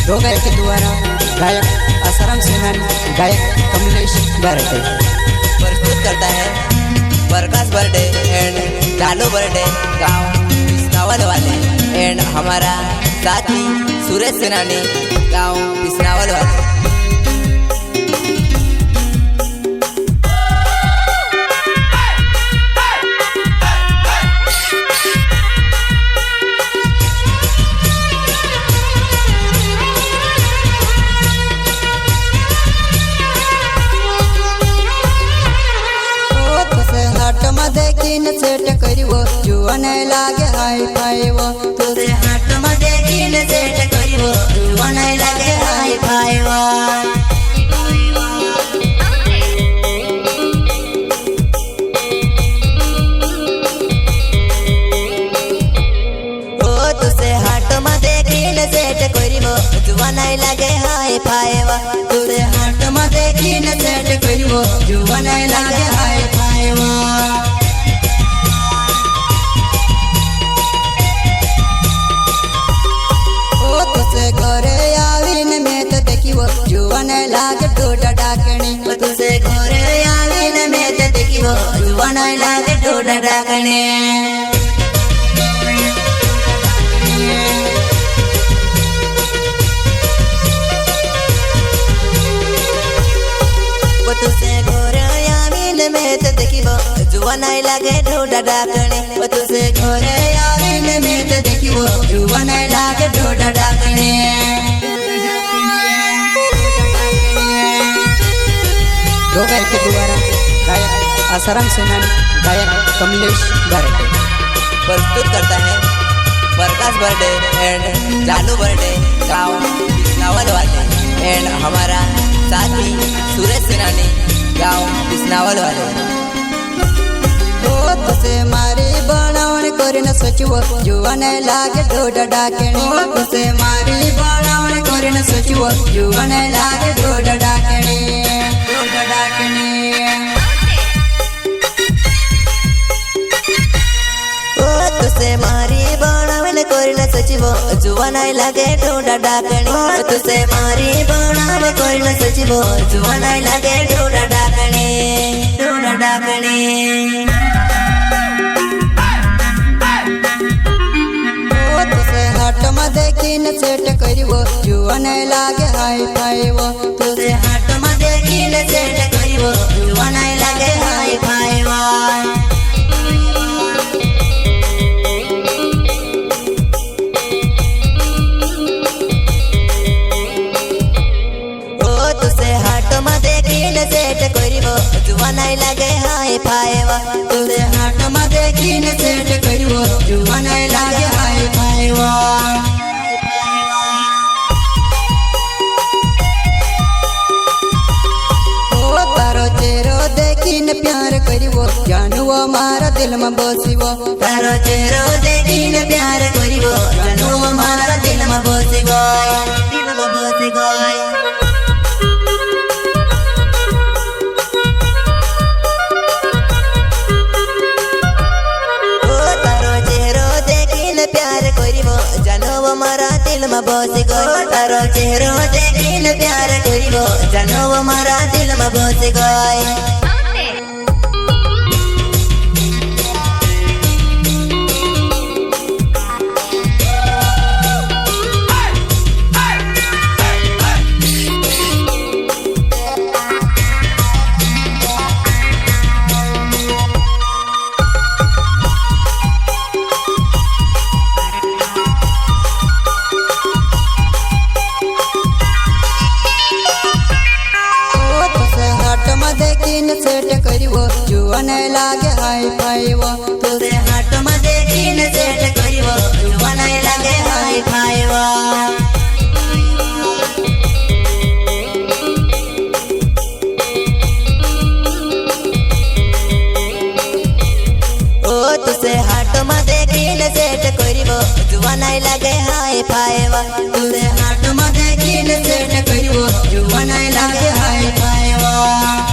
दो गायक के द्वारा गायक आसाराम सेनानी, गायक कमलेश बर्डे प्रस्तुत करता है प्रकाश बर्डे एंड चालू बर्डे गाँव पिसनावल वाले एंड हमारा साथी सुरेश सेनानी गाँव पिसनावल वाले। देखीन सेट करिवो जुवन लागे हाई फाइवो, तुझे हाथ में देखीन सेट करिवो जुवन लागे हाई फाइवो। ओ तुझे हाथ में देखीन सेट करिवो जुवन लागे हाई फाइवो, तुझे हाथ में देखीन सेट करिवो जुवन लागे हाई फाइवो। घरे आवीन में तो देखिवो जुवन लागे डोडा डाकणी, तुझे घरे आवीन में तो देखिवो जुवन लागे डोडा डाकणी। तुझे घरे आवीन में तो देखिवो जुवन लागे डोडा डाकणी, तुझे घरे आवीन में तो देखिवो जुवन लागे डोडा डाकणी। दो गायक के द्वारा गायक आसाराम सेनानी, गायक कमलेश बर्डे प्रस्तुत करता है प्रकाश बर्डे एंड चालू बर्डे गाँव पिसनावल वाले एंड हमारा साथी सुरेश सेनानी गाँव पिसनावल वाले। ओ तुझे मारी बनावण करीन सचिव जुवन लागे डोडा डाकणी, तुझे मारी बनावण करीन सचिव जुवन लागे डोडा डाकणी, डोडा डाकणी। ओ तुझे मारी बनावण करीन सचिव जुवन लागे डोडा डाकणी, तुझे मारी बनावण करीन सचिव जुवन लागे डोडा डाकणी, डोडा डाकणी। हाट में देखीन सेट करिवो जुवन लागे हाई फाइवो, तुझे हाट में देखीन सेट करिवो जुवन लागे हाई फाइवो। ओ तुझे हाट में देखीन सेट करिवो जुवन लागे हाई फाइवो, तुझे हाट में देखीन सेट करिवो जुवन लागे हाई फाइवो। देखीन प्यार करिवो जानुवो मारा दिल में बसिवो, तारो चेहरो देखीन प्यार करिवो जानुवो मारा दिल में बसिवो, दिल में बसिवो। ओ तारो चेहरो देखीन प्यार करिवो जानुवो मारा दिल में बसिवो, तारो चेहरो देखीन प्यार करिवो जानुवो मारा दिल में बसिवो। सेट करिवो जुवन लागे हाई फाइवो, तुझे हाट में देखीन सेट करिवो जुवन लागे हाई फाइवो। ओ तुझे हाट में देखीन सेट करिवो जुवन लागे हाई फाइवो, तुझे हाट में देखीन सेट करिवो जुवन लागे हाई फाइवो।